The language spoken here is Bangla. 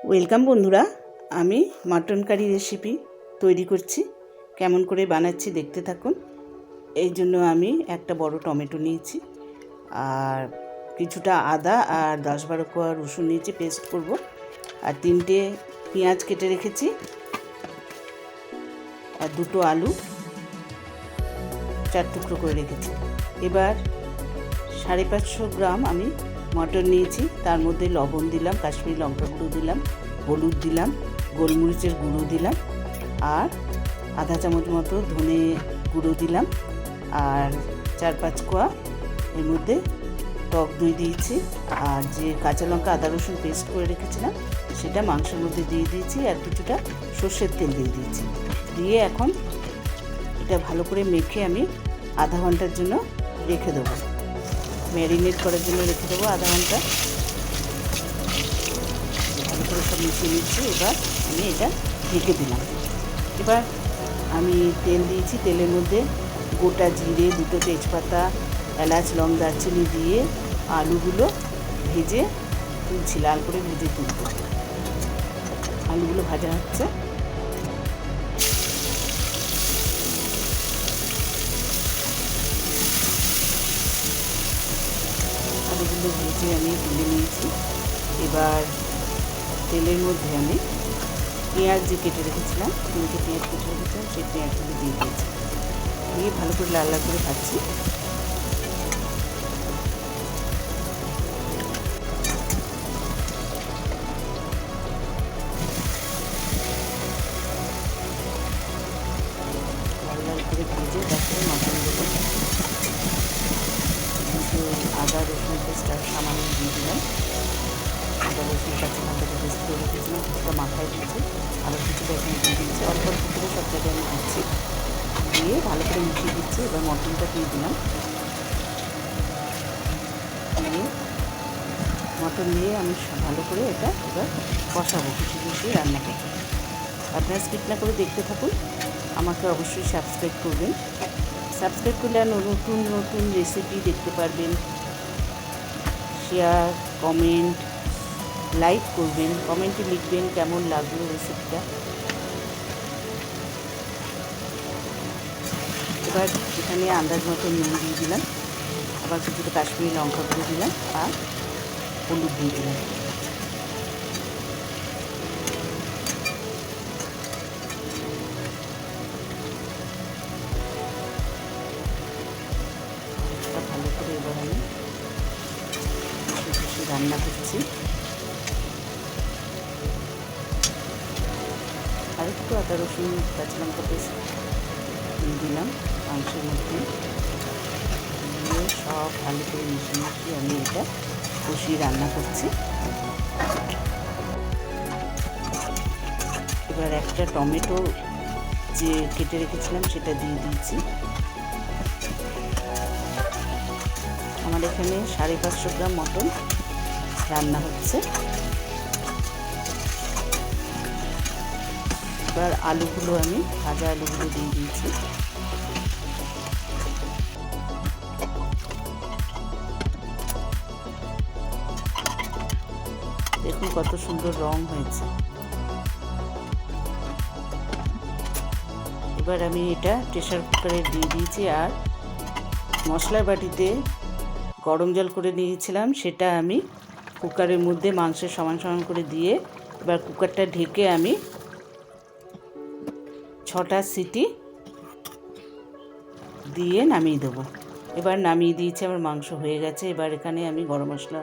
ওয়েলকাম বন্ধুরা, আমি মাটন কারি রেসিপি তৈরি করছি। কেমন করে বানাচ্ছি দেখতে থাকুন। এই জন্য আমি একটা বড় টমেটো নিয়েছি, আর কিছুটা আদা আর 10-12 কোয়া রসুন নিয়েছি, পেস্ট করব। আর 3টে পেঁয়াজ কেটে রেখেছি, আর 2টো আলু 4 টুকরো করে রেখেছি। এবার 550 গ্রাম আমি মটন নিয়েছি, তার মধ্যে লবণ দিলাম, কাশ্মীরি লঙ্কা গুঁড়ো দিলাম, হলুদ দিলাম, গোলমরিচের গুঁড়ো দিলাম, আর আধা চামচ মতো ধনে গুঁড়ো দিলাম, আর 4-5 কোয়া এর মধ্যে টক দই দিয়েছি, আর যে কাঁচা লঙ্কা আদা রসুন পেস্ট করে রেখেছিলাম সেটা মাংসের মধ্যে দিয়ে দিয়েছি, আর কিছুটা সর্ষের তেল দিয়ে দিয়েছি। দিয়ে এখন এটা ভালো করে মেখে আমি আধা ঘন্টার জন্য রেখে দেবো, ম্যারিনেট করার জন্য রেখে দেবো আধা ঘন্টা। ভালো করে সব মিশিয়ে নিচ্ছি। এবার আমি এটা ঢেকে দিলাম। এবার আমি তেল দিয়েছি, তেলের মধ্যে গোটা জিরে, 2টো তেজপাতা, এলাচ, লং, দারচিনি দিয়ে আলুগুলো ভেজে তুলছি, লাল করে ভেজে তুলব। আলুগুলো ভাজা হচ্ছে। আলুগুলো ভেজে আমি তুলে নিয়েছি। এবার তেলের মধ্যে আমি পেঁয়াজ যে কেটে রেখেছিলাম, 3টে পেঁয়াজ কেটে রেখেছিলাম, সেই পেঁয়াজগুলো দিয়ে দিয়েছি। দিয়ে ভালো করে লাল লাল করে ভাজছি। লাল লাল করে ভেজে তারপরে মটনগুলো কিন্তু আদা রসুন পেস্ট আর সামান্য দিয়ে দিলাম। আদা রসুন কাঁচা লঙ্কাটা পেস্ট করে রেখেছিলাম, কিছুটা মাথায় দিয়েছি, আবার কিছুটা এখানে দিয়ে দিচ্ছি। অল্প অল্প করে সব জায়গায় আমি দিচ্ছি, দিয়ে ভালো করে মিশিয়ে দিচ্ছি। এবার মটনটা দিয়ে দিলাম, দিয়ে মটন দিয়ে আমি ভালো করে এটা এবার কষাবো, কষিয়ে রান্না করবো। আপনারা স্কিপ না করে দেখতে থাকুন। আমাকে অবশ্যই সাবস্ক্রাইব করবেন। সাবস্ক্রাইব করলে আর নতুন নতুন রেসিপি দেখতে পারবেন। শেয়ার, কমেন্ট, লাইক করবেন, কমেন্টে লিখবেন কেমন লাগলো রেসিপিটা। এবার এখানে আন্দাজ মতো নুন দিয়ে দিলাম, আবার কিছুটা কাশ্মীরি লঙ্কা গুঁড়ো দিলাম, আর হলুদ দিয়ে দিলাম। ভালো করে এবার আমি কষে রান্না করছি। আর একটু আদা রসুন কাঁচা লঙ্কা পেস্ট দিয়ে দিলাম মাংসের মধ্যে, দিয়ে সব ভালো করে মিশিয়ে আমি এটা কষিয়ে রান্না করছি। এবার একটা টমেটো যে কেটে রেখেছিলাম সেটা দিয়ে দিয়েছি। আমার এখানে 550 গ্রাম মটন রান্না হচ্ছে। এবার আলুগুলো আমি ভাজা আলুগুলো দিয়ে দিয়েছি। দেখুন কত সুন্দর রং হয়েছে। এবার আমি এটা প্রেসার কুকারে দিয়ে দিয়েছি, আর মশলার বাটিতে গরম জল করে নিয়েছিলাম সেটা আমি কুকারের মধ্যে মাংসের সমান সমান করে দিয়ে এবার কুকারটা ঢেকে আমি 6টা সিটি দিয়ে নামিয়ে দেবো। এবার নামিয়ে দিয়েছি, আমার মাংস হয়ে গেছে। এবার এখানে আমি গরম মশলা